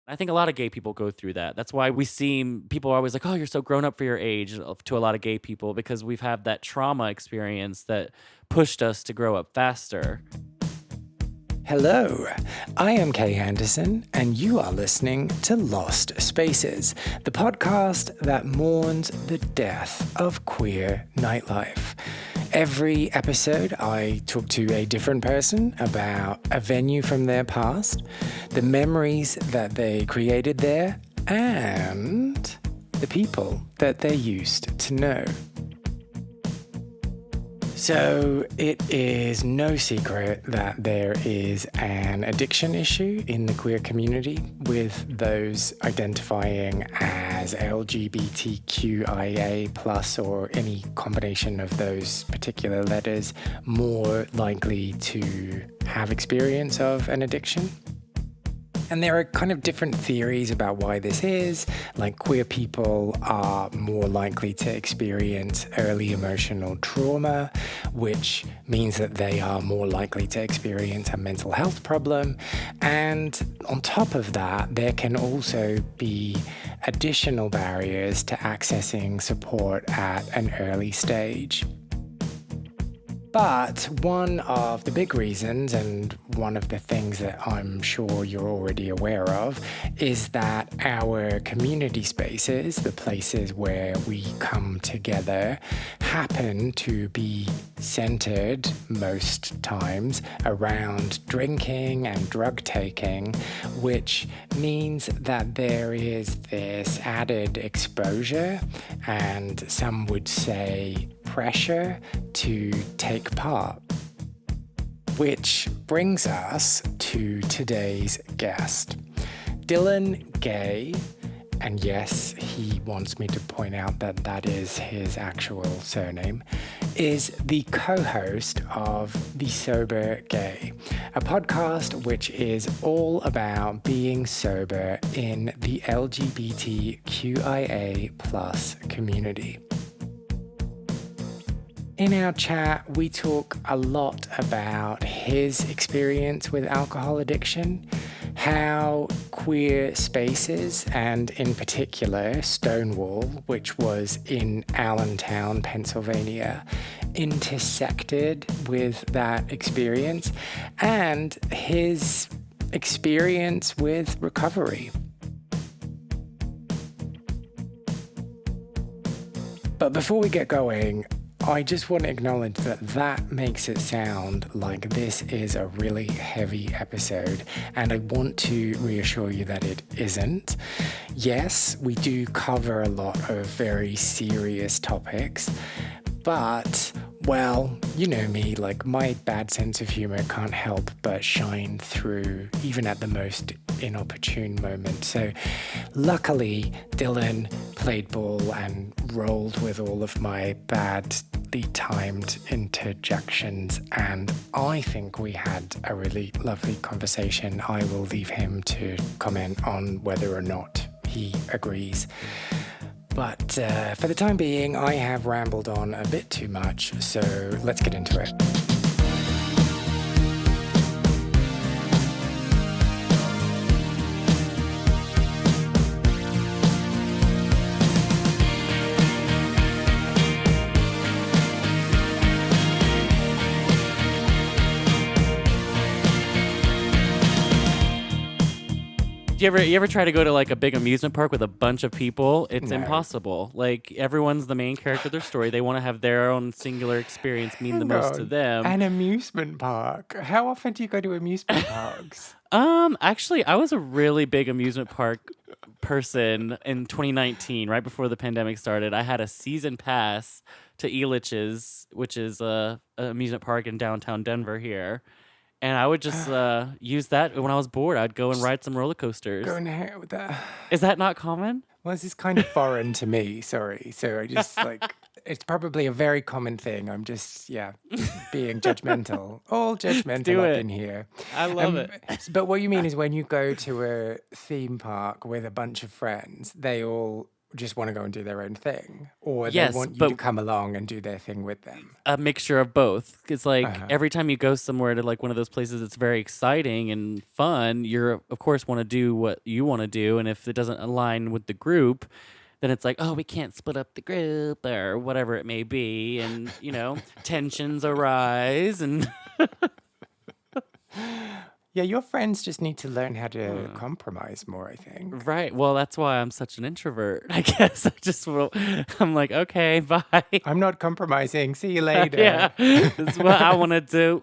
I think a lot of gay people go through that. That's why we seem people are always like, "Oh, you're so grown up for your age," to a lot of gay people because we've had that trauma experience that pushed us to grow up faster. Hello, I am Kay Anderson, and you are listening to Lost Spaces, the podcast that mourns the death of queer nightlife. Every episode, I talk to a different person about a venue from their past, the memories that they created there, and the people that they used to know. So it is no secret that there is an addiction issue in the queer community, with those identifying as LGBTQIA plus or any combination of those particular letters more likely to have experience of an addiction. And there are kind of different theories about why this is. Like, queer people are more likely to experience early emotional trauma, which means that they are more likely to experience a mental health problem. And on top of that, there can also be additional barriers to accessing support at an early stage. But one of the big reasons, and one of the things that I'm sure you're already aware of, is that our community spaces, the places where we come together, happen to be centered most times around drinking and drug taking, which means that there is this added exposure, and some would say pressure to take part. Which brings us to today's guest. Dillan Gay, and yes, he wants me to point out that that is his actual surname, is the co-host of The Sober Gay, a podcast which is all about being sober in the LGBTQIA plus community. In our chat, we talk a lot about his experience with alcohol addiction, how queer spaces, and in particular Stonewall, which was in Allentown, Pennsylvania, intersected with that experience, and his experience with recovery. But before we get going, I just want to acknowledge that that makes it sound like this is a really heavy episode, and I want to reassure you that it isn't. Yes, we do cover a lot of very serious topics, but, well, you know me, like, my bad sense of humor can't help but shine through even at the most inopportune moment. So luckily, Dillan played ball and rolled with all of my badly timed interjections, and I think we had a really lovely conversation. I will leave him to comment on whether or not he agrees. But for the time being, I have rambled on a bit too much, so let's get into it. You ever try to go to like a big amusement park with a bunch of people? It's No. impossible. Like, everyone's the main character of their story. They want to have their own singular experience mean the Hang most to on. them. An amusement park? How often do you go to amusement parks? Actually, I was a really big amusement park person in 2019, right before the pandemic started. I had a season pass to Elitch's, which is a amusement park in downtown Denver here. And I would just use that when I was bored. I'd go and ride some roller coasters. Go and hang out with that. Is that not common? Well, this is kind of foreign to me, sorry. So I just it's probably a very common thing. I'm just being judgmental. All judgmental Do up it. in here. I love it. But what you mean is when you go to a theme park with a bunch of friends, they all just want to go and do their own thing, or they Yes, want you to but come along and do their thing with them. a mixture of both. It's like Uh-huh. every time you go somewhere to like one of those places that's very exciting and fun, you're of course want to do what you want to do, and if it doesn't align with the group, then it's like, oh, we can't split up the group or whatever it may be, and tensions arise and Yeah, your friends just need to learn how to compromise more, I think. right. Well, that's why I'm such an introvert. I guess I'm like, okay, bye. I'm not compromising. See you later. Yeah, that's what I want to do.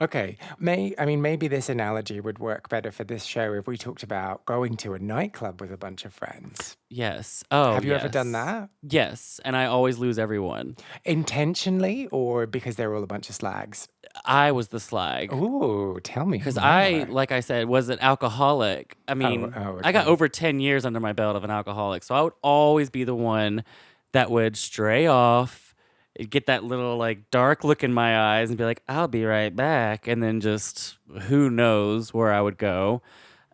Okay. Maybe this analogy would work better for this show if we talked about going to a nightclub with a bunch of friends. Yes. Oh, Have you ever done yes. that? Yes, and I always lose everyone. Intentionally or because they're all a bunch of slags? I was the slag. Ooh, tell me Because more. like I said, was an alcoholic. I mean, I got okay. over 10 years under my belt of an alcoholic. So I would always be the one that would stray off, get that little like dark look in my eyes and be like, I'll be right back. And then just who knows where I would go.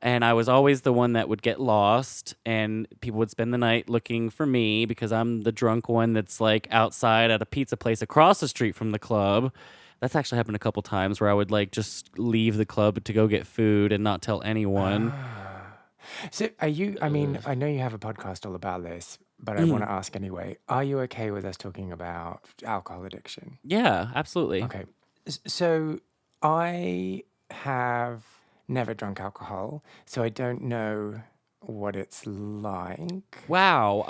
And I was always the one that would get lost, and people would spend the night looking for me because I'm the drunk one that's like outside at a pizza place across the street from the club. That's actually happened a couple times where I would like just leave the club to go get food and not tell anyone. So are you, I know you have a podcast all about this, but I want to ask anyway. Are you okay with us talking about alcohol addiction? Yeah, absolutely. Okay. So I have never drunk alcohol, so I don't know what it's like. Wow,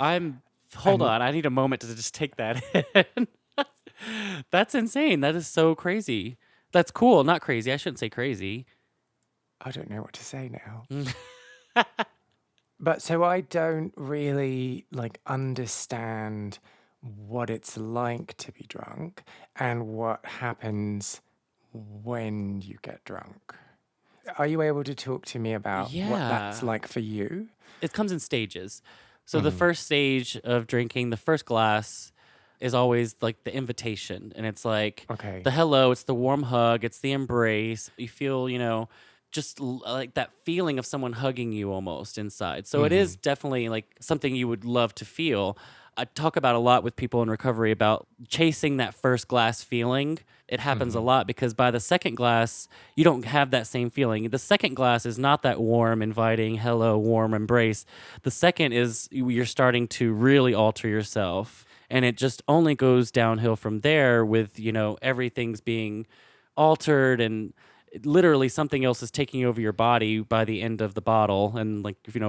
hold on, I need a moment to just take that in. That's insane. That is so crazy. That's cool, not crazy. I shouldn't say crazy. I don't know what to say now. But so I don't really understand what it's like to be drunk and what happens when you get drunk. Are you able to talk to me about what that's Yeah. like for you? It comes in stages. So the first stage of drinking, the first glass is always like the invitation. And it's like Okay. the hello, it's the warm hug, it's the embrace. You feel, just like that feeling of someone hugging you almost inside. So it is definitely like something you would love to feel. I talk about a lot with people in recovery about chasing that first glass feeling. It happens a lot because by the second glass, you don't have that same feeling. The second glass is not that warm, inviting, hello, warm embrace. The second is you're starting to really alter yourself. And it just only goes downhill from there with, everything's being altered and literally something else is taking over your body by the end of the bottle and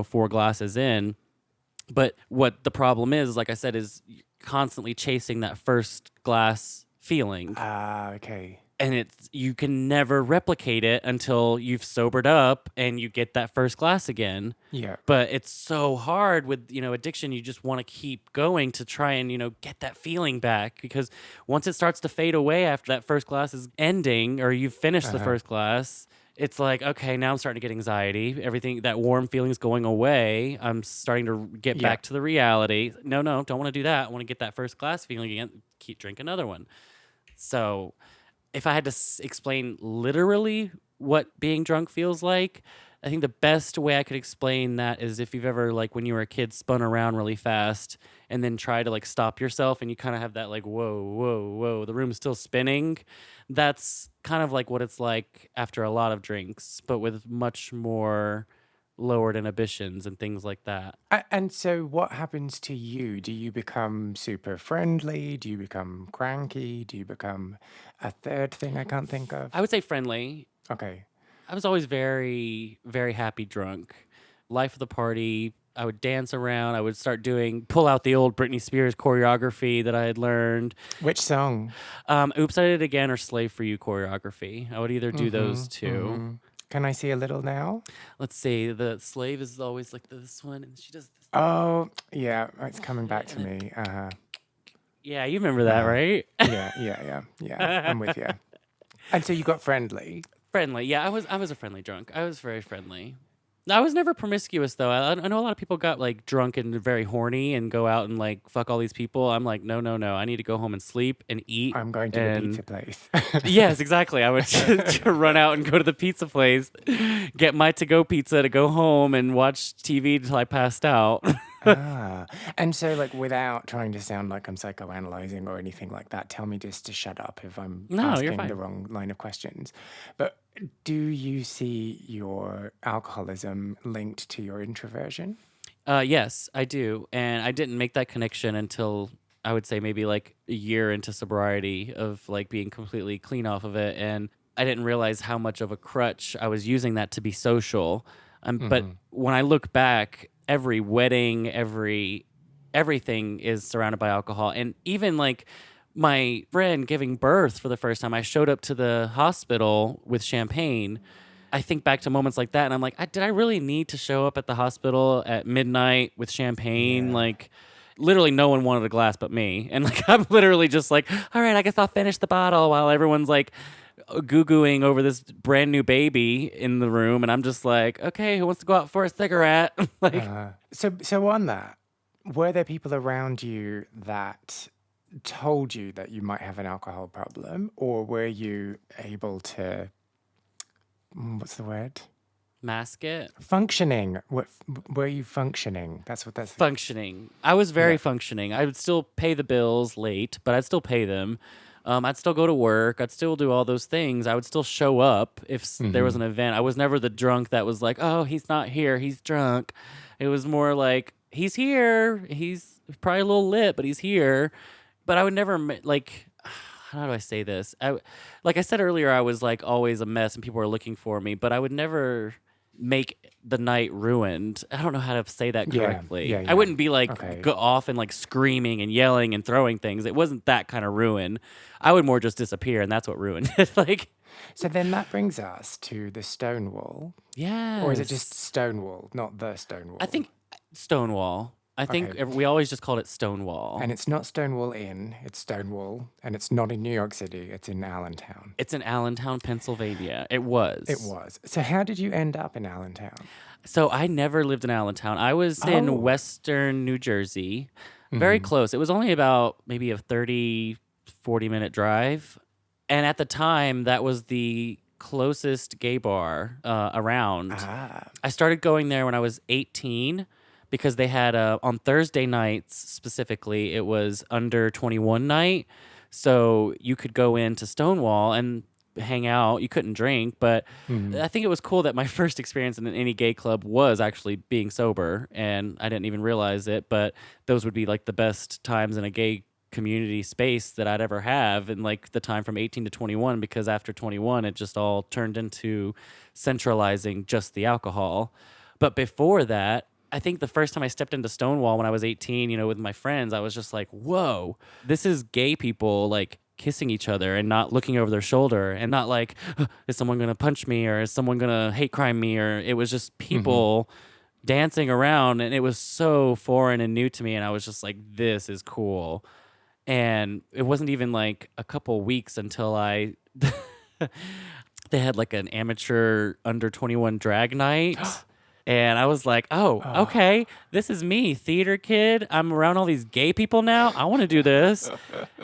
4 glasses in. But what the problem is, like I said, is constantly chasing that first glass feeling. Okay. And you can never replicate it until you've sobered up and you get that first glass again. Yeah. But it's so hard with, addiction. You just want to keep going to try and, get that feeling back, because once it starts to fade away after that first glass is ending or you've finished the first glass, it's like, okay, now I'm starting to get anxiety. Everything, that warm feeling is going away. I'm starting to get back to the reality. No, don't want to do that. I want to get that first glass feeling again. Keep drinking another one. So if I had to explain literally what being drunk feels like, I think the best way I could explain that is if you've ever, when you were a kid, spun around really fast and then try to stop yourself and you kind of have that whoa, whoa, whoa, the room's still spinning. That's kind of like what it's like after a lot of drinks, but with much more lowered inhibitions and things like that. And so what happens to you? Do you become super friendly? Do you become cranky? Do you become a third thing I can't think of? I would say friendly. Okay. I was always very, very happy drunk. Life of the party. I would dance around. I would pull out the old Britney Spears choreography that I had learned. Which song? Oops, I Did It Again or Slave for You choreography. I would either do those two. Can I see a little now? Let's see. The slave is always like this one, and she does this. Oh, yeah. It's coming back to me. Yeah, you remember that, right? Yeah. I'm with you. And so you got friendly. Friendly. Yeah, I was a friendly drunk. I was very friendly. I was never promiscuous though. I know a lot of people got like drunk and very horny and go out and like fuck all these people. I'm like, no, no, no. I need to go home and sleep and eat. I'm going to the And pizza place. yes, exactly. I would run out and go to the pizza place, get my to-go pizza to go home and watch TV until I passed out. Ah, and so like without trying to sound like I'm psychoanalyzing or anything like that, tell me just to shut up if I'm No, you're asking the fine. wrong line of questions. But do you see your alcoholism linked to your introversion? Yes, I do. And I didn't make that connection until I would say maybe like a year into sobriety of like being completely clean off of it. And I didn't realize how much of a crutch I was using that to be social. But Hmm. when I look back, every wedding, everything is surrounded by alcohol. And even like my friend giving birth for the first time, I showed up to the hospital with champagne. I think back to moments like that, and I'm like, did I really need to show up at the hospital at midnight with champagne? Yeah. Like, literally, no one wanted a glass but me, and like, I'm literally just like, all right, I guess I'll finish the bottle while everyone's like goo gooing over this brand new baby in the room, and I'm just like, okay, who wants to go out for a cigarette? Like, So on that, were there people around you that told you that you might have an alcohol problem, or were you able to, what's the word? mask it. Functioning. Were you functioning? That's. Functioning. I was very Yeah. functioning. I would still pay the bills late, but I'd still pay them. I'd still go to work. I'd still do all those things. I would still show up if there was Hmm. an event. I was never the drunk that was like, "Oh, he's not here. He's drunk." It was more like, "He's here. He's probably a little lit, but he's here." But I would never like. How do I say this? Like I said earlier, I was like always a mess, and people were looking for me. But I would never make the night ruined. I don't know how to say that Yeah, correctly. yeah, I yeah. wouldn't be like Okay. go off and like screaming and yelling and throwing things. It wasn't that kind of ruin. I would more just disappear, and that's what ruined it. Like, So then that brings us to the Stonewall, or is it just yes, Stonewall, not the I Stonewall? think Stonewall. I think Okay. we always just called it Stonewall. And it's not Stonewall Inn, it's Stonewall, and it's not in New York City, it's in Allentown. It's in Allentown, Pennsylvania. It It was. was. So how did you end up in Allentown? So I never lived in Allentown. I was in Oh. Western New Jersey, very Hmm. close. It was only about maybe a 30, 40-minute drive. And at the time, that was the closest gay bar around. Ah. I started going there when I was 18 because they had on Thursday nights specifically, it was under 21 night. So you could go into Stonewall and hang out. You couldn't drink, but Mhm. I think it was cool that my first experience in any gay club was actually being sober, and I didn't even realize it. But those would be like the best times in a gay community space that I'd ever have in like the time from 18 to 21, because after 21 it just all turned into centralizing just the alcohol. But before that, I think the first time I stepped into Stonewall when I was 18, with my friends, I was just like, whoa, this is gay people like kissing each other and not looking over their shoulder and not like, is someone going to punch me or is someone going to hate crime me? Or it was just Mhm. people dancing around, and it was so foreign and new to me. And I was just like, this is cool. And it wasn't even like a couple weeks until they had like an amateur under 21 drag night. And I was like, oh, Ah. okay, this is me, theater kid. I'm around all these gay people now. I want to do this.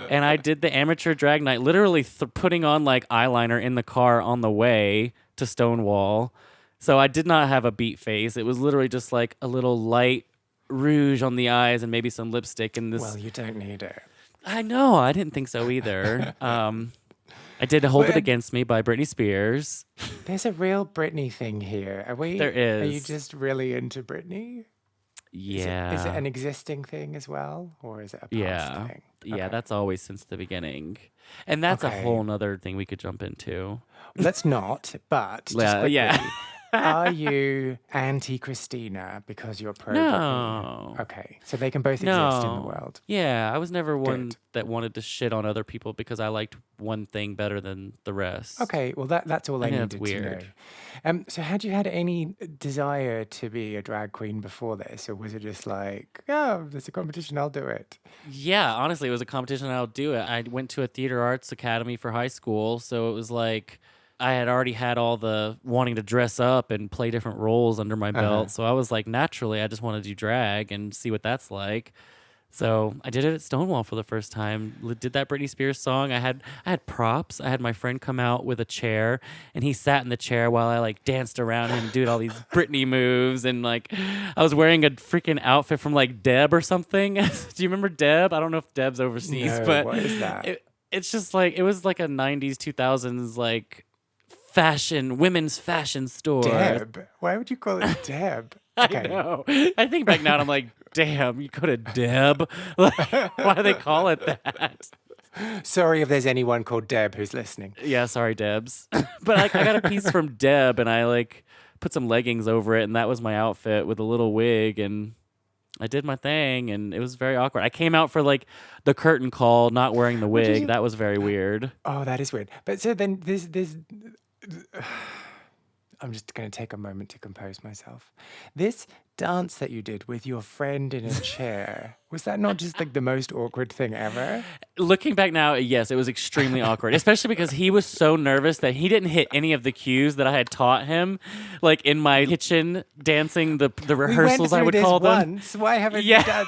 And I did the amateur drag night, literally putting on like eyeliner in the car on the way to Stonewall. So I did not have a beat face. It was literally just like a little light rouge on the eyes and maybe some lipstick and this. Well, you don't need it. I know. I didn't think so either. I did "Hold Well, It Against Me" by Britney Spears. there's a real Britney thing here. Are we? There Are you is. just really into Britney? Is it Yeah. an existing thing as well, or is it a past Yeah. thing? Yeah, Okay. that's always since the beginning. And that's a Okay. whole nother thing we could jump into. Let's not. But just Yeah. quickly, Yeah. are you anti-Christina because you're pro-Britney? No. Okay, so they can both exist in the No. world. Yeah, I was never one Good. that wanted to shit on other people because I liked one thing better than the rest. Okay, well that's all I I think that's needed to know. weird. So had you had any desire to be a drag queen before this, or was it just like, oh, there's a competition, I'll do it? Yeah, honestly, it was a competition. I'll do it. I went to a theater arts academy for high school, so it was like I had already had all the wanting to dress up and play different roles under my belt. So I was like, naturally, I just want to do drag and see what that's like. So I did it at Stonewall for the first time. Did that Britney Spears song. I had props. I had my friend come out with a chair, and he sat in the chair while I like danced around him, doing all these Britney moves, and like I was wearing a freaking outfit from like Deb or something. Do you remember Deb? I don't know if Deb's overseas, No, but what is that? it's just like it was like a '90s, 2000s like women's fashion store. Deb. Why would you call it Deb? I know. I think back now and I'm like, damn, you could have Deb. Like, why do they call it that? Sorry if there's anyone called Deb who's listening. Yeah, sorry, Debs. But like, I got a piece from Deb, and I like put some leggings over it, and that was my outfit with a little wig, and I did my thing, and it was very awkward. I came out for like the curtain call, not wearing the wig. That was very weird. Oh, that is weird. But so then there's I'm just going to take a moment to compose myself. This dance that you did with your friend in a chair, was that not just like the most awkward thing ever? Looking back now, yes, it was extremely awkward, especially because he was so nervous that he didn't hit any of the cues that I had taught him, like in my kitchen dancing, the rehearsals, I would call them. Once. Why haven't you done?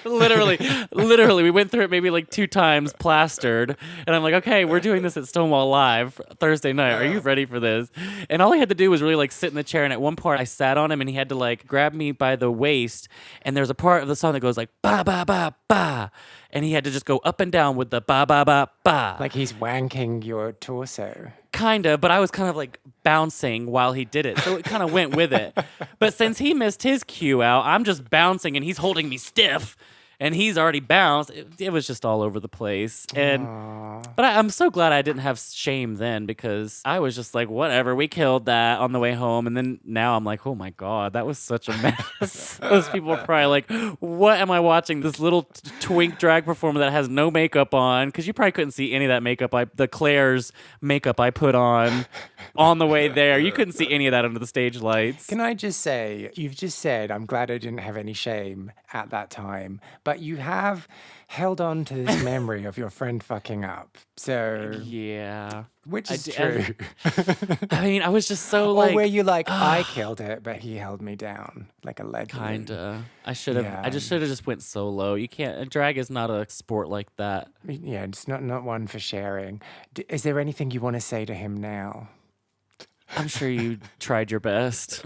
literally, we went through it maybe like 2 times, plastered, and I'm like, okay, we're doing this at Stonewall Live Thursday night. Are you ready for this? And all he had to do was really like sit in the chair, and at one part I sat on him, and he had to like grab me by the waist, and there's a part of the song that goes like ba ba ba ba, and he had to just go up and down with the ba ba ba ba. Like he's wanking your torso. Kind of, but I was kind of like bouncing while he did it, so it kind of went with it. But since he missed his cue out, I'm just bouncing, and he's holding me stiff, and he's already bounced. It was just all over the place. But I'm so glad I didn't have shame then, because I was just like, whatever, we killed that on the way home. And then now I'm like, oh my God, that was such a mess. Those people are probably like, what am I watching? This little twink drag performer that has no makeup on, because you probably couldn't see any of that makeup, the Claire's makeup I put on the way there. You couldn't see any of that under the stage lights. Can I just say, you've just said, I'm glad I didn't have any shame at that time, but you have held on to this memory of your friend fucking up. So, yeah. Which is true. I mean, I was just so Or like... were you like, I killed it, but he held me down, like allegedly? Kinda. I should have. Yeah. I just should have just went solo. You can't. Drag is not a sport like that. Yeah, it's not one for sharing. Is there anything you want to say to him now? I'm sure you tried your best.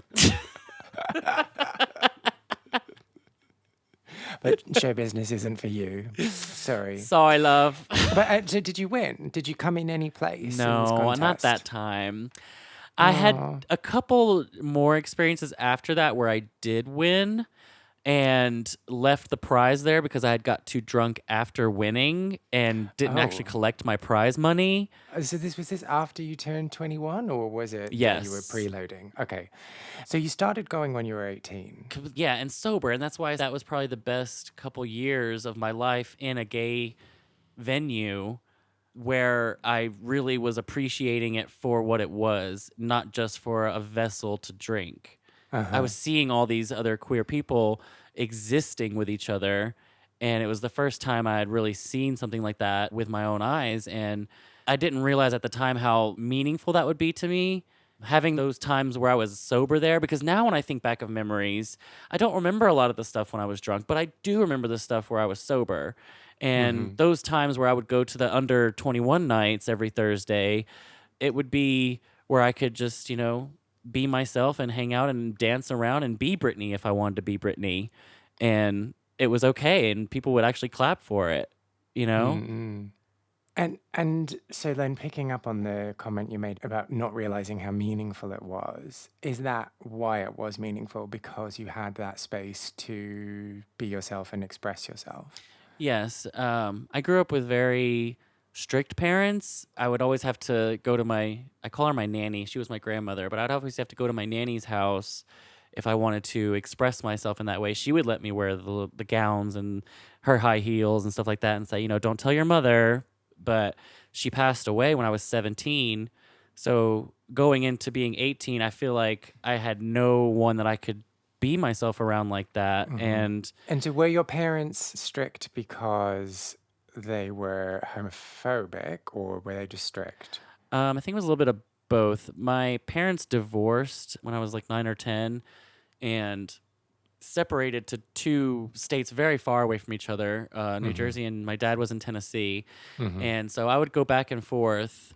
But show business isn't for you. Sorry. Sorry, love. But so did you win? Did you come in any place? in this No, not contest? that time. I had a couple more experiences after that where I did win and left the prize there because I had got too drunk after winning and didn't actually collect my prize money. So was this after you turned 21, or was it? Yes. You were preloading. Okay. So you started going when you were 18. Yeah, and sober, and that's why that was probably the best couple years of my life in a gay venue, where I really was appreciating it for what it was, not just for a vessel to drink. I was seeing all these other queer people existing with each other, and it was the first time I had really seen something like that with my own eyes, and I didn't realize at the time how meaningful that would be to me, having those times where I was sober there, because now when I think back of memories, I don't remember a lot of the stuff when I was drunk, but I do remember the stuff where I was sober. And those times where I would go to the under 21 nights every Thursday, it would be where I could just, be myself and hang out and dance around and be Britney if I wanted to be Britney. And it was okay. And people would actually clap for it, Mm-hmm. And so then picking up on the comment you made about not realizing how meaningful it was, is that why it was meaningful? Because you had that space to be yourself and express yourself? Yes. I grew up with very strict parents. I would always have to go to I call her my nanny. She was my grandmother, but I'd always have to go to my nanny's house if I wanted to express myself in that way. She would let me wear the gowns and her high heels and stuff like that and say, don't tell your mother. But she passed away when I was 17. So going into being 18, I feel like I had no one that I could be myself around like that. And so were your parents strict because they were homophobic, or were they just strict? I think it was a little bit of both. My parents divorced when I was like 9 or 10 and separated to two states very far away from each other, New Jersey, and my dad was in Tennessee. And so I would go back and forth.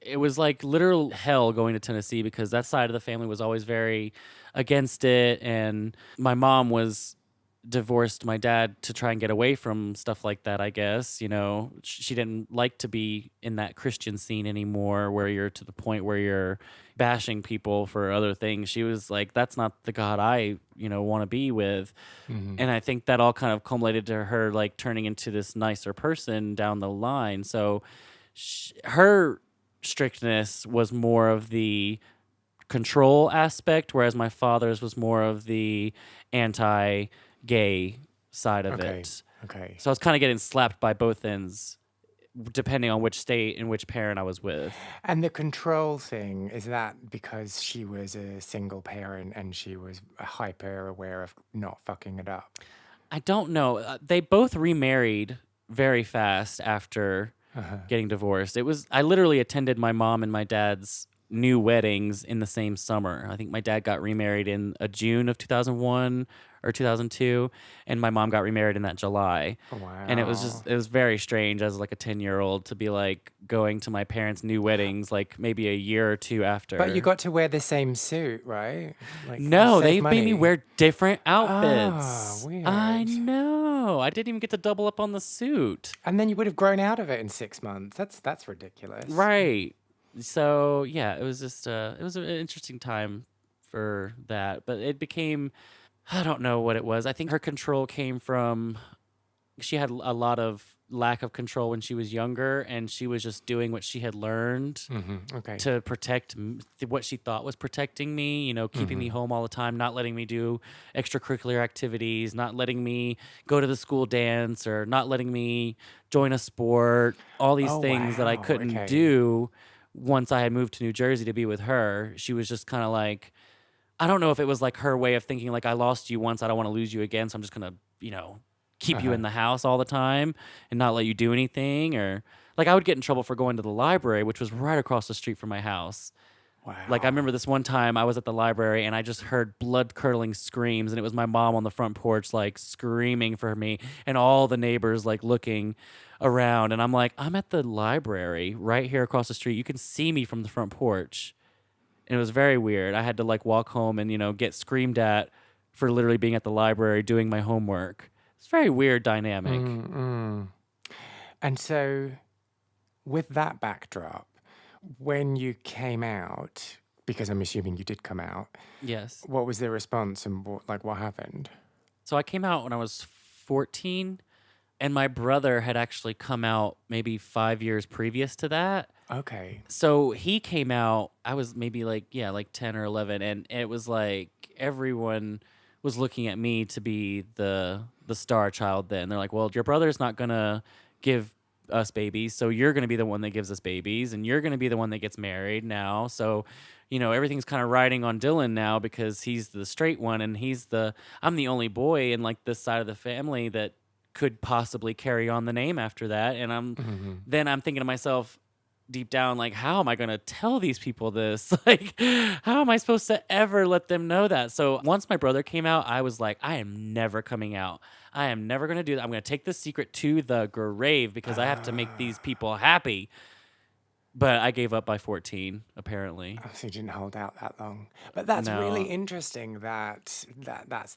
It was like literal hell going to Tennessee because that side of the family was always very against it. And my mom was divorced my dad to try and get away from stuff like that, I guess. You know, she didn't like to be in that Christian scene anymore where you're to the point where you're bashing people for other things. She was like, that's not the God I, want to be with. And I think that all kind of culminated to her like turning into this nicer person down the line. So her strictness was more of the control aspect, whereas my father's was more of the anti-gay side of it. Okay. So I was kind of getting slapped by both ends, depending on which state and which parent I was with. And the control thing, is that because she was a single parent and she was hyper aware of not fucking it up? I don't know. They both remarried very fast after getting divorced. I literally attended my mom and my dad's new weddings in the same summer. I think my dad got remarried in June of 2001 or 2002, and my mom got remarried in that July. Wow. And it was very strange as like a 10-year-old to be like going to my parents' new weddings like maybe a year or two after. But you got to wear the same suit, right? Like, no, they save made me money. wear different outfits. Weird. I know. I didn't even get to double up on the suit. And then you would have grown out of it in 6 months. That's ridiculous. Right. So yeah, it was just it was an interesting time for that, but it became, I don't know what it was. I think her control came from, she had a lot of lack of control when she was younger, and she was just doing what she had learned Okay. to protect what she thought was protecting me, keeping me home all the time, not letting me do extracurricular activities, not letting me go to the school dance, or not letting me join a sport, all these things that I wow. couldn't Okay. do once I had moved to New Jersey to be with her. She was just kind of like, I don't know if it was like her way of thinking, like, I lost you once, I don't want to lose you again, so I'm just going to, keep you in the house all the time and not let you do anything. Or like I would get in trouble for going to the library, which was right across the street from my house. Wow. Like I remember this one time I was at the library and I just heard blood-curdling screams, and it was my mom on the front porch like screaming for me, and all the neighbors like looking around, and I'm like, I'm at the library right here across the street. You can see me from the front porch. And it was very weird. I had to like walk home and get screamed at for literally being at the library doing my homework. It's a very weird dynamic. And so, with that backdrop, when you came out, because I'm assuming you did come out, Yes. what was the response and what happened? So I came out when I was 14, and my brother had actually come out maybe 5 years previous to that. Okay. So he came out, I was maybe like 10 or 11, and it was like everyone was looking at me to be the star child then. They're like, well, your brother's not going to give us babies, so you're going to be the one that gives us babies, and you're going to be the one that gets married now. So, everything's kind of riding on Dillan now because he's the straight one, and I'm the only boy in like this side of the family that could possibly carry on the name after that. And then I'm thinking to myself, deep down, like, how am I going to tell these people this? Like, how am I supposed to ever let them know that? So once my brother came out, I was like, I am never coming out. I am never going to do that. I'm going to take this secret to the grave because I have to make these people happy. But I gave up by 14, apparently. So you didn't hold out that long. But that's No. really interesting that's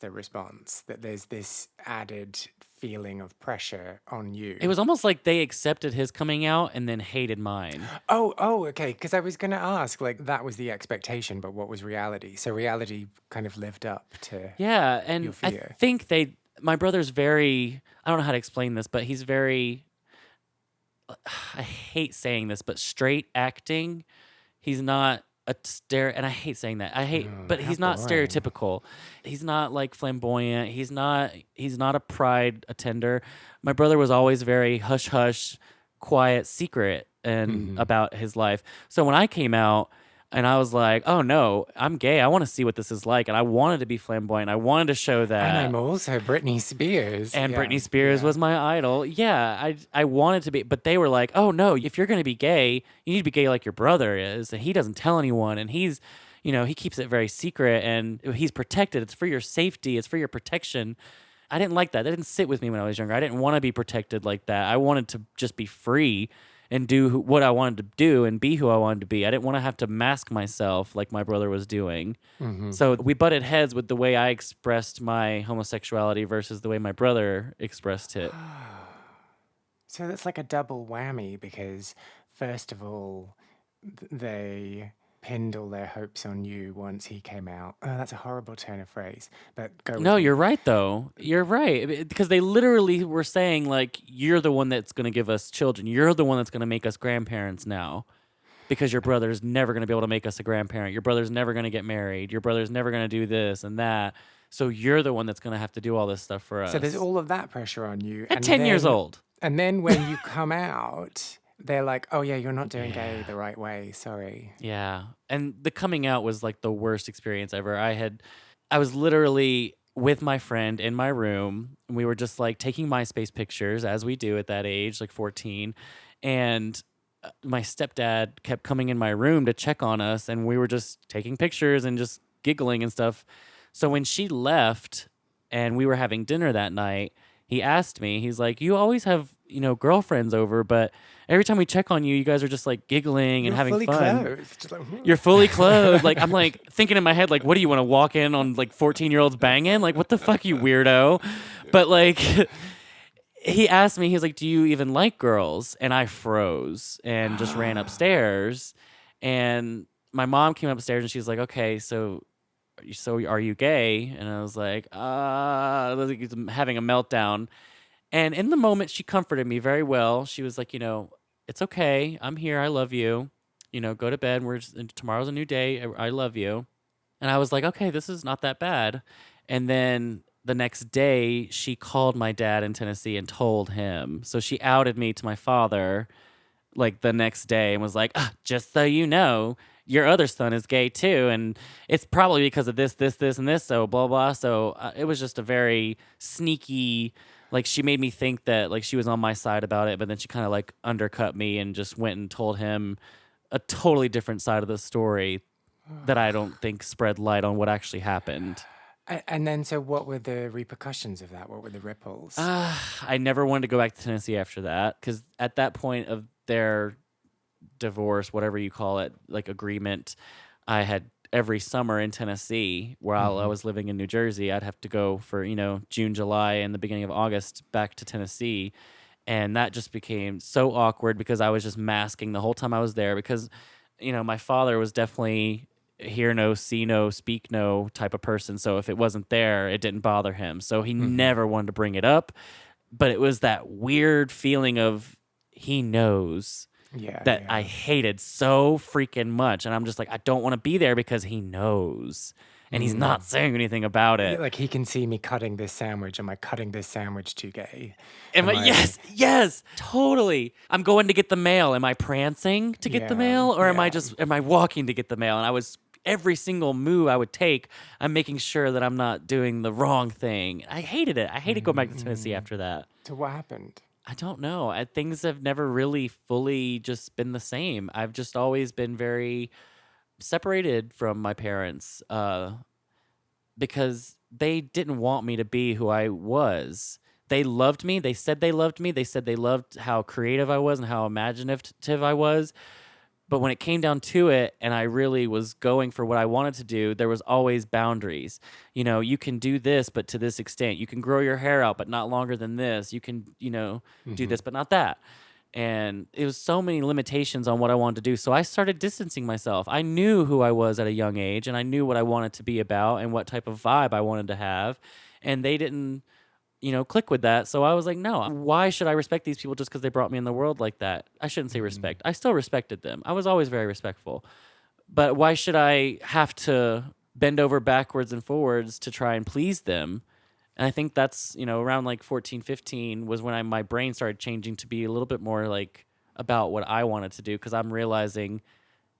the response, that there's this added feeling of pressure on you. It was almost like they accepted his coming out and then hated mine. Oh, okay. Because I was going to ask, like, that was the expectation, but what was reality? So reality kind of lived up to... Yeah, and your I fear. think my brother's very, I don't know how to explain this, but he's very, I hate saying this, but straight acting. He's not and I hate saying that. But how he's not boring. stereotypical. He's not like flamboyant. He's not a pride attender. My brother was always very hush hush, quiet, secret and about his life. So when I came out, And I was like, oh no, I'm gay. I want to see what this is like. And I wanted to be flamboyant. I wanted to show And that. I'm also Britney Spears. And Yeah, Britney Spears was my idol. Yeah, I wanted to be, but they were like, "Oh no, if you're going to be gay, you need to be gay like your brother is, and he doesn't tell anyone, and he's, he keeps it very secret, and he's protected. It's for your safety. It's for your protection." I didn't like that. That didn't sit with me when I was younger. I didn't want to be protected like that. I wanted to just be free and do what I wanted to do and be who I wanted to be. I didn't want to have to mask myself like my brother was doing. So we butted heads with the way I expressed my homosexuality versus the way my brother expressed it. So that's like a double whammy because, first of all, they pinned all their hopes on you once he came out. Oh, that's a horrible turn of phrase, but go with No, me. you're right though. You're right because they literally were saying like you're the one that's going to give us children. You're the one that's going to make us grandparents now. Because your brother's never going to be able to make us a grandparent. Your brother's never going to get married. Your brother's never going to do this and that. So you're the one that's going to have to do all this stuff for us. So there's all of that pressure on you. At 10 years old. And then when you come out, they're like, oh, yeah, you're not doing gay the right way. Sorry. Yeah. And the coming out was like the worst experience ever. I was literally with my friend in my room. And we were just like taking MySpace pictures as we do at that age, like 14. And my stepdad kept coming in my room to check on us, and we were just taking pictures and just giggling and stuff. So when she left and we were having dinner that night, he asked me, he's like, you always have, girlfriends over, but every time we check on you, you guys are just like giggling and having fully fun. Clothed. Like, You're fully clothed. Like, I'm like thinking in my head, like, what do you want to walk in on like 14-year-olds banging? Like, what the fuck, you weirdo? But like, he asked me, he was like, do you even like girls? And I froze and just ran upstairs. And my mom came upstairs and she was like, okay, so are you gay? And I was like, I was like, having a meltdown. And in the moment, she comforted me very well. She was like, it's okay. I'm here. I love you. Go to bed. Tomorrow's a new day. I love you. And I was like, okay, this is not that bad. And then the next day, she called my dad in Tennessee and told him. So she outed me to my father like the next day and was like, just so you know, your other son is gay too. And it's probably because of this, and this. So blah, blah. So it was just a very sneaky, like she made me think that like she was on my side about it. But then she kind of like undercut me and just went and told him a totally different side of the story that I don't think spread light on what actually happened. and then, so what were the repercussions of that? What were the ripples? I never wanted to go back to Tennessee after that because at that point of their divorce, whatever you call it, like agreement, I had every summer in Tennessee while I was living in New Jersey, I'd have to go for, June, July, and the beginning of August back to Tennessee. And that just became so awkward because I was just masking the whole time I was there because, my father was definitely hear no, see no, speak no type of person. So if it wasn't there, it didn't bother him. So he never wanted to bring it up. But it was that weird feeling of he knows that I hated so freaking much. And I'm just like, I don't want to be there because he knows. And he's not saying anything about it. Like he can see me cutting this sandwich. Am I cutting this sandwich too gay? Yes, totally. I'm going to get the mail. Am I prancing to get the mail? Or am I walking to get the mail? And every single move I would take, I'm making sure that I'm not doing the wrong thing. I hated it. I hated going back to Tennessee after that. So what happened? I don't know. Things have never really fully just been the same. I've just always been very separated from my parents because they didn't want me to be who I was. They loved me. They said they loved me. They said they loved how creative I was and how imaginative I was. But when it came down to it and I really was going for what I wanted to do, there was always boundaries. You can do this, but to this extent. You can grow your hair out, but not longer than this. You can, do this, but not that. And it was so many limitations on what I wanted to do. So I started distancing myself. I knew who I was at a young age, and I knew what I wanted to be about and what type of vibe I wanted to have. And they didn't click with that. So I was like, no, why should I respect these people just because they brought me in the world like that? I shouldn't say respect. I still respected them. I was always very respectful. But why should I have to bend over backwards and forwards to try and please them? And I think that's, around like 14, 15 was when my brain started changing to be a little bit more like about what I wanted to do because I'm realizing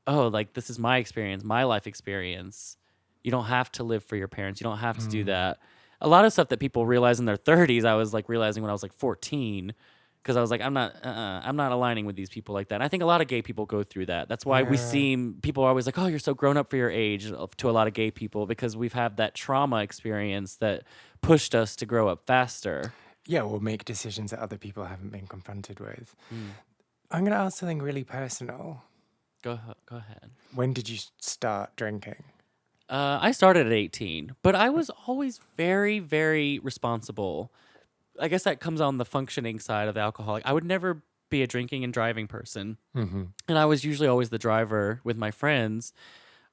oh, like this is my experience, my life experience. You don't have to live for your parents. You don't have to do that. A lot of stuff that people realize in their 30s, I was like realizing when I was like 14, because I was like, I'm not aligning with these people like that. And I think a lot of gay people go through that. That's why Yeah. people are always like, oh, you're so grown up for your age to a lot of gay people, because we've had that trauma experience that pushed us to grow up faster. Yeah, or make decisions that other people haven't been confronted with. Mm. I'm going to ask something really personal. Go ahead. When did you start drinking? I started at 18, but I was always very, very responsible. I guess that comes on the functioning side of the alcoholic. I would never be a drinking and driving person. Mm-hmm. And I was usually always the driver with my friends.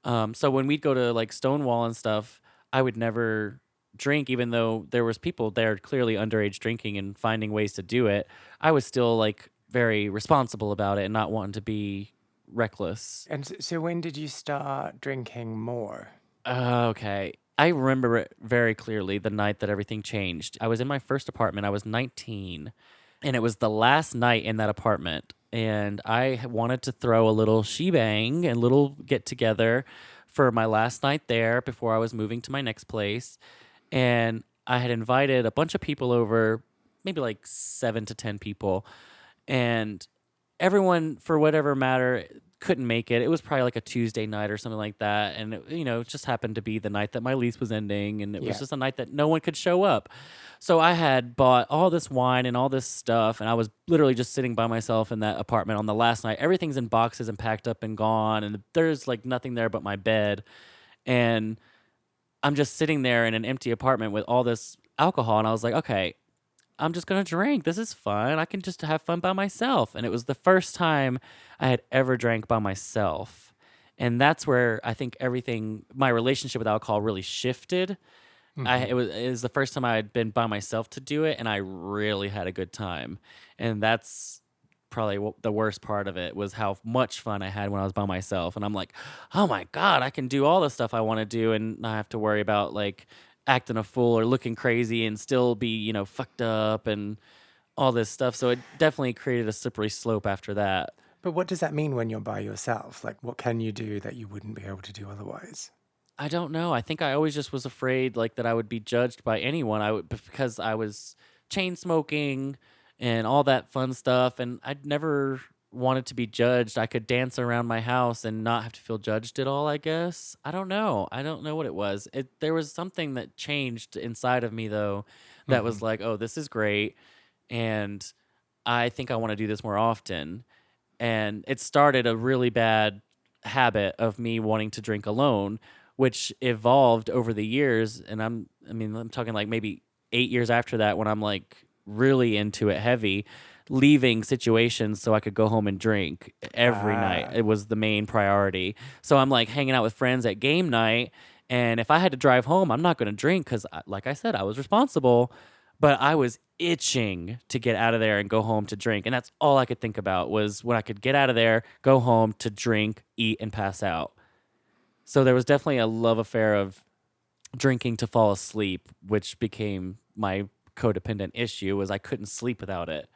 So when we'd go to like Stonewall and stuff, I would never drink, even though there was people there clearly underage drinking and finding ways to do it. I was still like very responsible about it and not wanting to be reckless. And so when did you start drinking more? Okay. I remember it very clearly the night that everything changed. I was in my first apartment. I was 19, and it was the last night in that apartment. And I wanted to throw a little shebang and little get together for my last night there before I was moving to my next place. And I had invited a bunch of people over, maybe like 7 to 10 people. And everyone, for whatever matter, couldn't make it. It was probably like a Tuesday night or something like that, and it just happened to be the night that my lease was ending, and it was Yeah. just a night that no one could show up. So I had bought all this wine and all this stuff, and I was literally just sitting by myself in that apartment on the last night. Everything's in boxes and packed up and gone, and there's like nothing there but my bed, and I'm just sitting there in an empty apartment with all this alcohol, and I was like, okay, I'm just gonna drink. This is fun. I can just have fun by myself. And it was the first time I had ever drank by myself. And that's where I think my relationship with alcohol really shifted. It was the first time I had been by myself to do it, and I really had a good time. And that's probably the worst part of it, was how much fun I had when I was by myself. And I'm like, oh my God, I can do all the stuff I want to do and not have to worry about like acting a fool or looking crazy and still be, fucked up and all this stuff. So it definitely created a slippery slope after that. But what does that mean when you're by yourself? Like, what can you do that you wouldn't be able to do otherwise? I don't know. I think I always just was afraid like that I would be judged by anyone. Because I was chain smoking and all that fun stuff, and I'd never wanted to be judged. I could dance around my house and not have to feel judged at all, I guess. I don't know. I don't know what it was. There was something that changed inside of me though that was like, "Oh, this is great." And I think I want to do this more often. And it started a really bad habit of me wanting to drink alone, which evolved over the years. And I'm talking like maybe 8 years after that, when I'm like really into it heavy, leaving situations so I could go home and drink every night. It was the main priority. So I'm like hanging out with friends at game night. And if I had to drive home, I'm not going to drink because, like I said, I was responsible. But I was itching to get out of there and go home to drink. And that's all I could think about, was when I could get out of there, go home to drink, eat, and pass out. So there was definitely a love affair of drinking to fall asleep, which became my codependent issue, was I couldn't sleep without it.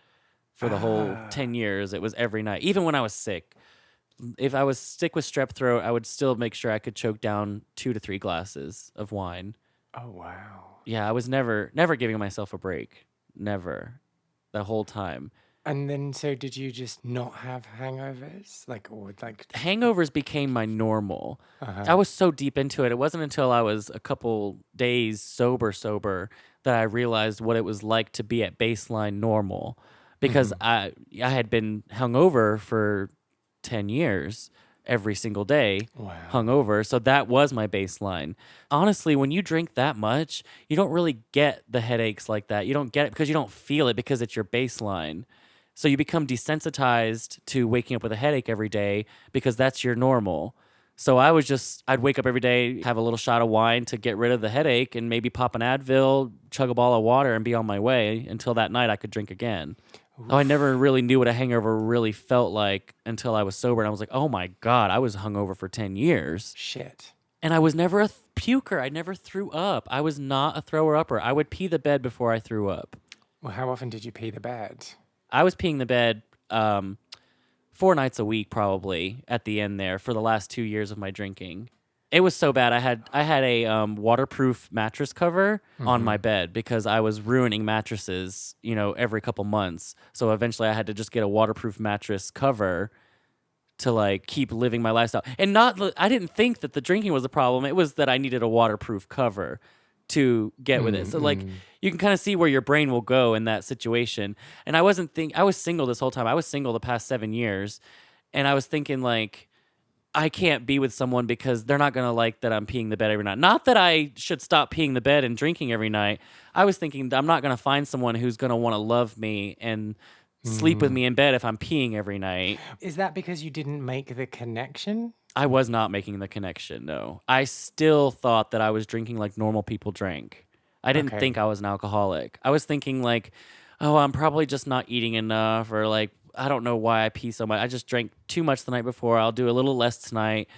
For the whole 10 years, it was every night. Even when I was sick. If I was sick with strep throat, I would still make sure I could choke down 2 to 3 glasses of wine. Oh, wow. Yeah, I was never giving myself a break. Never. The whole time. And then, so did you just not have hangovers? Like, Hangovers became my normal. uh-huh. I was so deep into it. It wasn't until I was a couple days sober that I realized what it was like to be at baseline normal. Because I had been hungover for 10 years, every single day, Wow. hungover. So that was my baseline. Honestly, when you drink that much, you don't really get the headaches like that. You don't get it because you don't feel it, because it's your baseline. So you become desensitized to waking up with a headache every day because that's your normal. So I'd wake up every day, have a little shot of wine to get rid of the headache, and maybe pop an Advil, chug a bottle of water, and be on my way until that night I could drink again. Oh, I never really knew what a hangover really felt like until I was sober. And I was like, oh my God, I was hungover for 10 years. Shit. And I was never a puker. I never threw up. I was not a thrower-upper. I would pee the bed before I threw up. Well, how often did you pee the bed? I was peeing the bed 4 nights a week probably at the end there for the last 2 years of my drinking. It was so bad. I had a waterproof mattress cover on my bed because I was ruining mattresses, every couple months. So eventually I had to just get a waterproof mattress cover to like keep living my lifestyle. And I didn't think that the drinking was a problem. It was that I needed a waterproof cover to get with it. So like you can kind of see where your brain will go in that situation. And I was single this whole time. I was single the past 7 years, and I was thinking like, I can't be with someone because they're not going to like that I'm peeing the bed every night. Not that I should stop peeing the bed and drinking every night. I was thinking I'm not going to find someone who's going to want to love me and sleep with me in bed if I'm peeing every night. Is that because you didn't make the connection? I was not making the connection, no. I still thought that I was drinking like normal people drank. I didn't think I was an alcoholic. I was thinking like, oh, I'm probably just not eating enough, or like, I don't know why I pee so much. I just drank too much the night before. I'll do a little less tonight.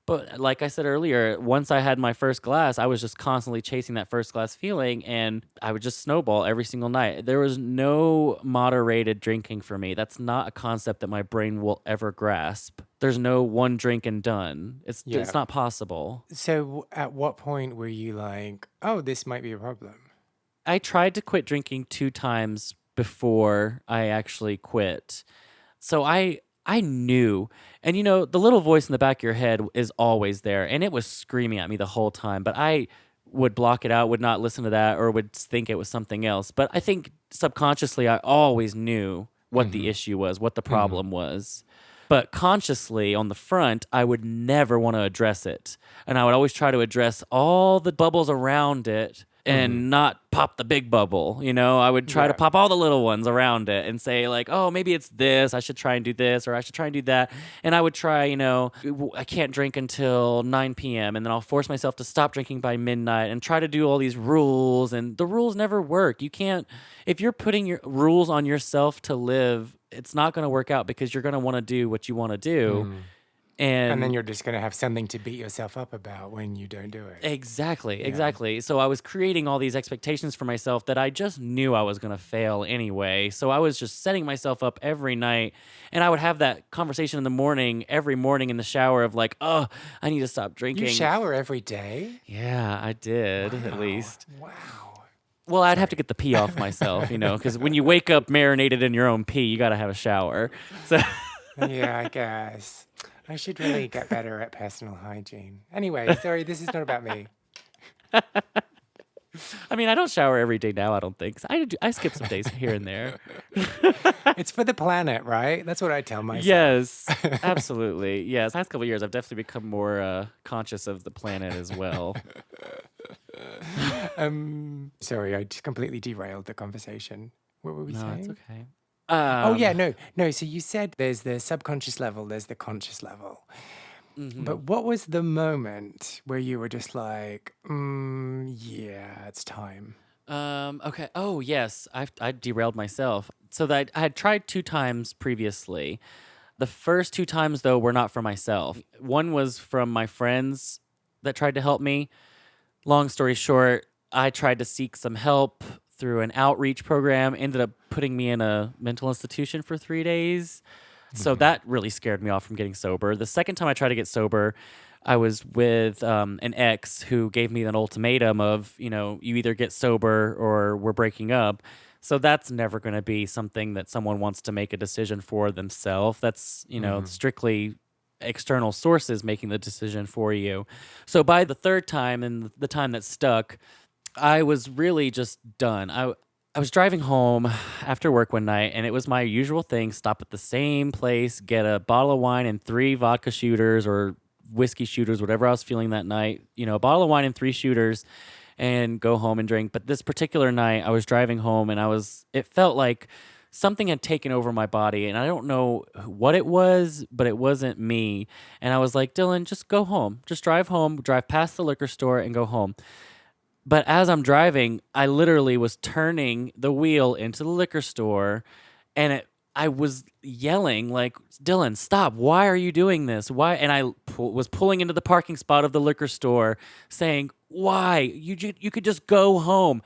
But like I said earlier, once I had my first glass, I was just constantly chasing that first glass feeling, and I would just snowball every single night. There was no moderated drinking for me. That's not a concept that my brain will ever grasp. There's no one drink and done. It's not possible. So at what point were you like, oh, this might be a problem? I tried to quit drinking 2 times before I actually quit. So I knew. And the little voice in the back of your head is always there, and it was screaming at me the whole time, but I would block it out, would not listen to that, or would think it was something else. But I think subconsciously I always knew what the issue was, what the problem was. But consciously on the front, I would never want to address it. And I would always try to address all the bubbles around it and not pop the big bubble. I would try to pop all the little ones around it and say like, oh, maybe it's this. I should try and do this, or I should try and do that. And I would try, I can't drink until 9 p.m. And then I'll force myself to stop drinking by midnight and try to do all these rules. And the rules never work. You can't, if you're putting your rules on yourself to live, it's not going to work out because you're going to want to do what you want to do. And then you're just going to have something to beat yourself up about when you don't do it. Exactly. So I was creating all these expectations for myself that I just knew I was going to fail anyway. So I was just setting myself up every night. And I would have that conversation in the morning, every morning in the shower of like, oh, I need to stop drinking. You shower every day? Yeah, I did, at least. Wow. Well, I'd have to get the pee off myself, because when you wake up marinated in your own pee, you got to have a shower. So yeah, I guess. I should really get better at personal hygiene. Anyway, sorry, this is not about me. I mean, I don't shower every day now, I don't think. I skip some days here and there. It's for the planet, right? That's what I tell myself. Yes, absolutely. Yes, last couple of years, I've definitely become more conscious of the planet as well. Sorry, I just completely derailed the conversation. What were we saying? No, it's okay. No. So you said there's the subconscious level, there's the conscious level. But what was the moment where you were just like, yeah, it's time? Okay. Oh, yes. I derailed myself. So that I had tried 2 times previously. The first 2 times, though, were not for myself. One was from my friends that tried to help me. Long story short, I tried to seek some help through an outreach program, ended up putting me in a mental institution for 3 days. So that really scared me off from getting sober. The second time I tried to get sober, I was with an ex who gave me an ultimatum of, you either get sober or we're breaking up. So that's never going to be something that someone wants to make a decision for themselves. That's, strictly external sources making the decision for you. So by the third time and the time that stuck, I was really just done. I was driving home after work one night, and it was my usual thing, stop at the same place, get a bottle of wine and 3 vodka shooters or whiskey shooters, whatever I was feeling that night, a bottle of wine and 3 shooters, and go home and drink. But this particular night, I was driving home, and it felt like something had taken over my body, and I don't know what it was, but it wasn't me. And I was like, Dylan, just go home. Just drive home, drive past the liquor store and go home. But as I'm driving, I literally was turning the wheel into the liquor store, and I was yelling like, Dylan, stop. Why are you doing this? Why? And I was pulling into the parking spot of the liquor store saying, why? You could just go home.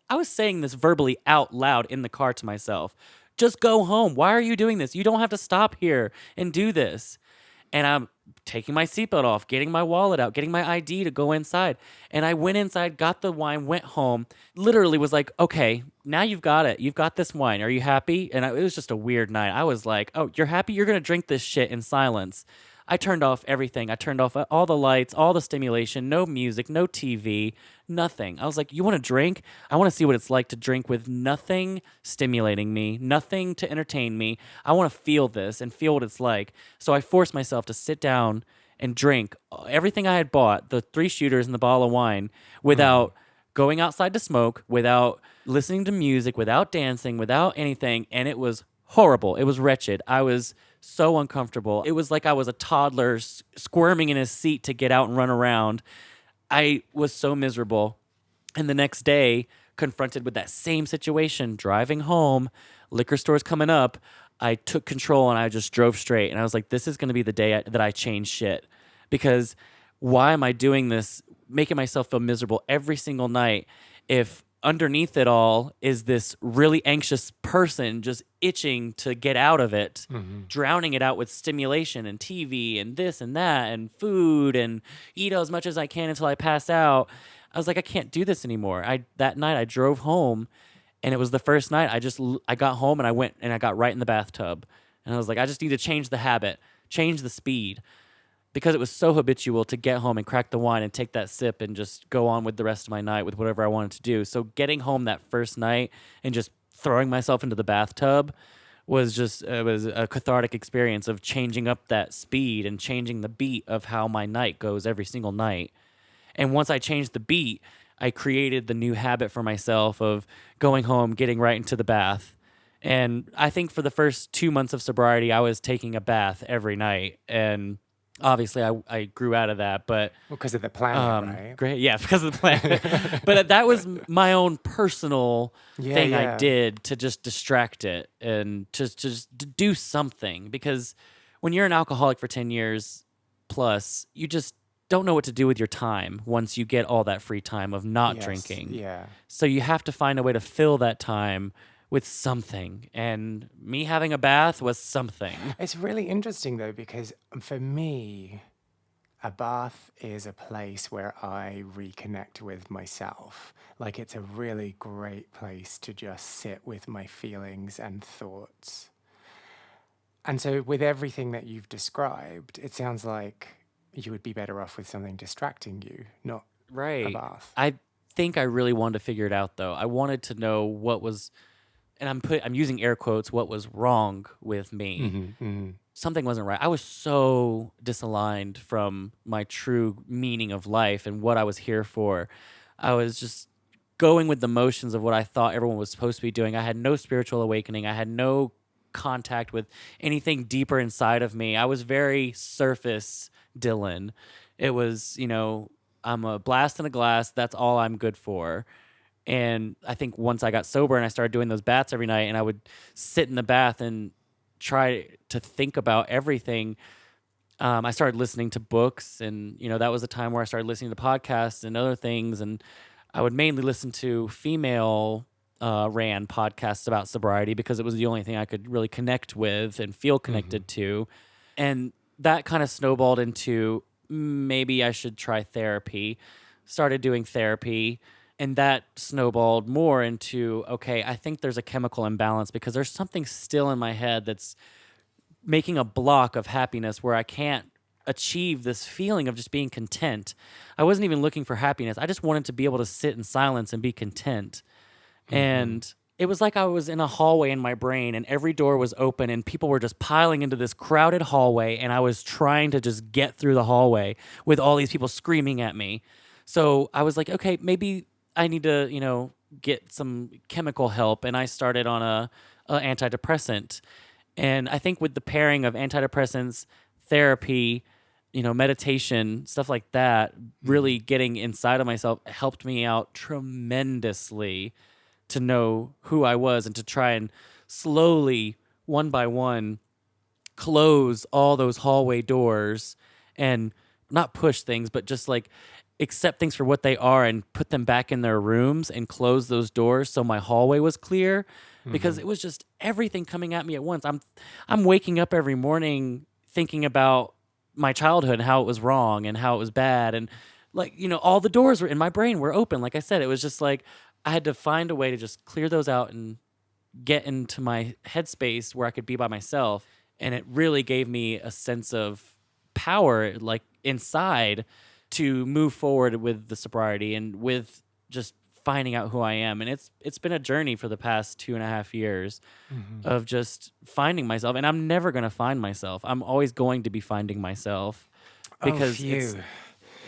I was saying this verbally out loud in the car to myself. Just go home. Why are you doing this? You don't have to stop here and do this. And I'm taking my seatbelt off, getting my wallet out, getting my ID to go inside. And I went inside, got the wine, went home, literally was like, okay, now you've got it. You've got this wine. Are you happy? And it was just a weird night. I was like, oh, you're happy? You're going to drink this shit in silence. I turned off everything. I turned off all the lights, all the stimulation, no music, no TV, nothing. I was like, you want to drink? I want to see what it's like to drink with nothing stimulating me, nothing to entertain me. I want to feel this and feel what it's like. So I forced myself to sit down and drink everything I had bought, the 3 shooters and the bottle of wine, without going outside to smoke, without listening to music, without dancing, without anything. And it was horrible. It was wretched. I was so uncomfortable. It was like I was a toddler squirming in his seat to get out and run around. I was so miserable. And the next day, confronted with that same situation, driving home, liquor stores coming up, I took control and I just drove straight. And I was like, this is going to be the day that I change shit. Because why am I doing this, making myself feel miserable every single night if underneath it all is this really anxious person just itching to get out of it, drowning it out with stimulation and TV and this and that and food and eat as much as I can until I pass out. I was like, I can't do this anymore. That night I drove home, and it was the first night I got home and I went and I got right in the bathtub. And I was like, I just need to change the habit, change the speed. Because it was so habitual to get home and crack the wine and take that sip and just go on with the rest of my night with whatever I wanted to do. So getting home that first night and just throwing myself into the bathtub was it was a cathartic experience of changing up that speed and changing the beat of how my night goes every single night. And once I changed the beat, I created the new habit for myself of going home, getting right into the bath. And I think for the first 2 months of sobriety, I was taking a bath every night. And obviously, I grew out of that, but because of the plan, right? Great, yeah, because of the plan. But that was my own personal thing I did to just distract it and to do something. Because when you're an alcoholic for 10 years plus, you just don't know what to do with your time once you get all that free time of not drinking. Yeah. So you have to find a way to fill that time with something, and me having a bath was something. It's really interesting though, because for me, a bath is a place where I reconnect with myself. Like, it's a really great place to just sit with my feelings and thoughts. And so with everything that you've described, it sounds like you would be better off with something distracting you, not a bath. I think I really wanted to figure it out though. I wanted to know what was, and I'm using air quotes, what was wrong with me. Something wasn't right. I was so disaligned from my true meaning of life and what I was here for. I was just going with the motions of what I thought everyone was supposed to be doing. I had no spiritual awakening. I had no contact with anything deeper inside of me. I was very surface Dillan. It was, I'm a blast in a glass. That's all I'm good for. And I think once I got sober and I started doing those baths every night, and I would sit in the bath and try to think about everything, I started listening to books. And, that was a time where I started listening to podcasts and other things. And I would mainly listen to female ran podcasts about sobriety because it was the only thing I could really connect with and feel connected to. And that kind of snowballed into maybe I should try therapy. Started doing therapy. And that snowballed more into, okay, I think there's a chemical imbalance because there's something still in my head that's making a block of happiness where I can't achieve this feeling of just being content. I wasn't even looking for happiness. I just wanted to be able to sit in silence and be content. And it was like I was in a hallway in my brain and every door was open and people were just piling into this crowded hallway, and I was trying to just get through the hallway with all these people screaming at me. So I was like, okay, maybe I need to, get some chemical help. And I started on a antidepressant. And I think with the pairing of antidepressants, therapy, meditation, stuff like that, really getting inside of myself helped me out tremendously to know who I was and to try and slowly, one by one, close all those hallway doors and not push things, but just like accept things for what they are and put them back in their rooms and close those doors so my hallway was clear, because it was just everything coming at me at once. I'm waking up every morning thinking about my childhood and how it was wrong and how it was bad, and like, all the doors were in my brain were open. Like I said, it was just like I had to find a way to just clear those out and get into my headspace where I could be by myself. And it really gave me a sense of power, like inside, to move forward with the sobriety and with just finding out who I am. And it's been a journey for the past 2.5 years of just finding myself. And I'm never gonna find myself. I'm always going to be finding myself because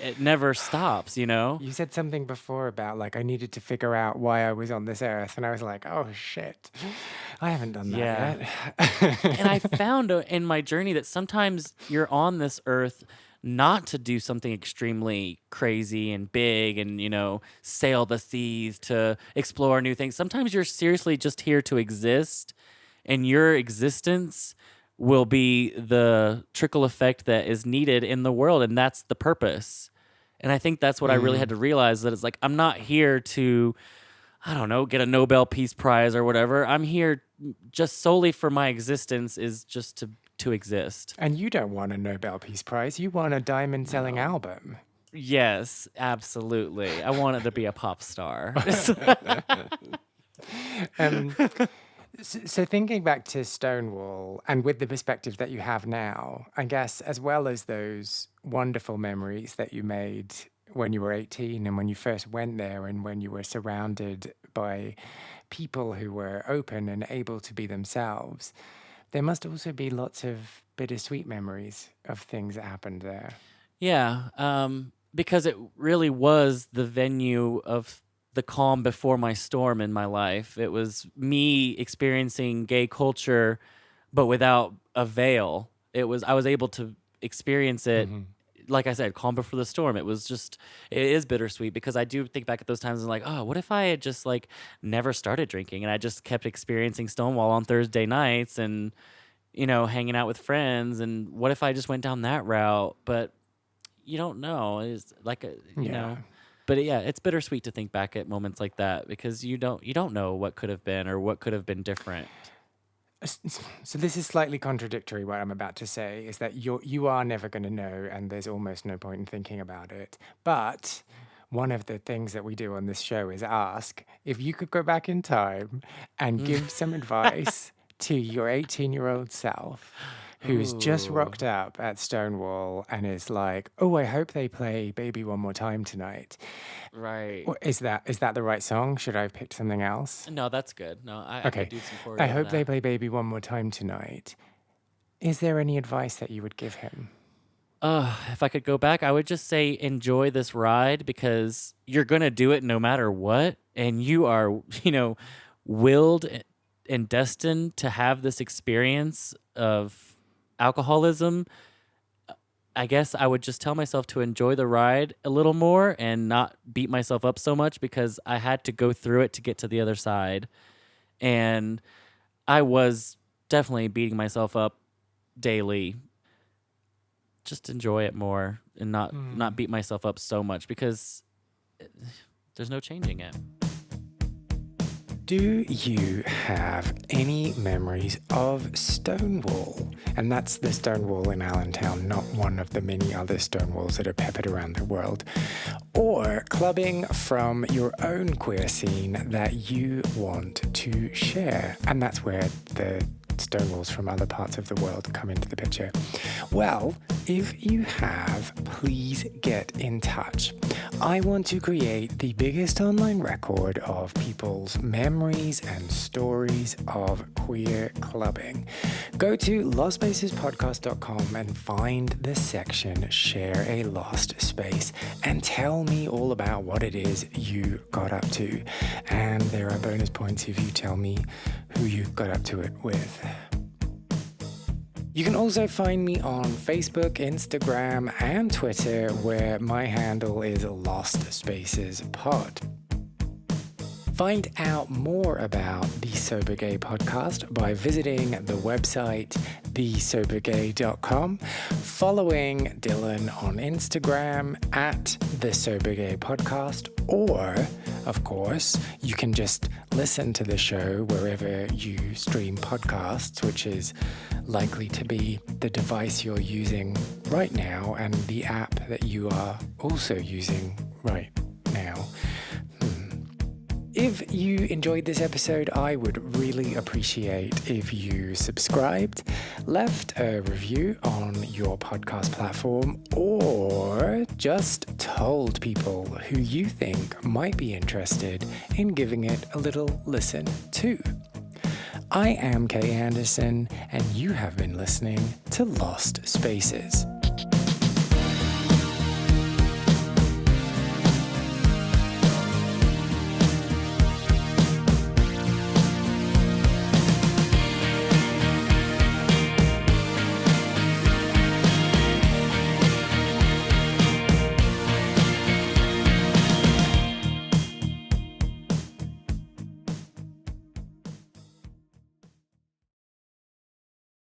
it never stops, You said something before about like I needed to figure out why I was on this earth, and I was like, oh shit, I haven't done that yet. And I found in my journey that sometimes you're on this earth not to do something extremely crazy and big and, sail the seas, to explore new things. Sometimes you're seriously just here to exist, and your existence will be the trickle effect that is needed in the world, and that's the purpose. And I think that's what I really had to realize, that it's like I'm not here to, I don't know, get a Nobel Peace Prize or whatever. I'm here just solely for my existence is just to exist. And you don't want a Nobel Peace Prize. You want a diamond-selling album. Yes, absolutely. I wanted to be a pop star. So thinking back to Stonewall, and with the perspective that you have now, I guess, as well as those wonderful memories that you made when you were 18 and when you first went there and when you were surrounded by people who were open and able to be themselves, there must also be lots of bittersweet memories of things that happened there. Yeah, because it really was the venue of the calm before my storm in my life. It was me experiencing gay culture, but without a veil. I was able to experience it, like I said, calm before the storm. It is bittersweet, because I do think back at those times and like, oh, what if I had just like never started drinking and I just kept experiencing Stonewall on Thursday nights and, hanging out with friends, and what if I just went down that route? But you don't know. It's like you know. But yeah, it's bittersweet to think back at moments like that, because you don't know what could have been or what could have been different. So this is slightly contradictory. What I'm about to say is that you are never going to know, and there's almost no point in thinking about it. But one of the things that we do on this show is ask if you could go back in time and give some advice to your 18-year-old self, who's just rocked up at Stonewall and is like, oh, I hope they play Baby One More Time tonight. Right. Is that the right song? Should I have picked something else? No, that's good. No, I could do some choreo. I hope they play Baby One More Time tonight. Is there any advice that you would give him? If I could go back, I would just say enjoy this ride, because you're going to do it no matter what. And you are, willed and destined to have this experience of alcoholism. I guess I would just tell myself to enjoy the ride a little more and not beat myself up so much, because I had to go through it to get to the other side. And I was definitely beating myself up daily. Just enjoy it more and not beat myself up so much, because there's no changing it. Do you have any memories of Stonewall? And that's the Stonewall in Allentown, not one of the many other Stonewalls that are peppered around the world. Or clubbing from your own queer scene that you want to share. And that's where the Stonewalls from other parts of the world come into the picture. Well, if you have, please get in touch. I want to create the biggest online record of people's memories and stories of queer clubbing. Go to lostspacesPodcast.com and find the section Share a Lost Space and tell me all about what it is you got up to. And there are bonus points if you tell me who you got up to it with. You can also find me on Facebook, Instagram, and Twitter, where my handle is Lost Spaces Pod. Find out more about the Sober Gay podcast by visiting the website thesobergay.com, following Dillan on Instagram at the Sober Gay podcast, or, of course, you can just listen to the show wherever you stream podcasts, which is likely to be the device you're using right now and the app that you are also using right now. If you enjoyed this episode, I would really appreciate if you subscribed, left a review on your podcast platform, or just told people who you think might be interested in giving it a little listen too. I am Kay Anderson, and you have been listening to Lost Spaces.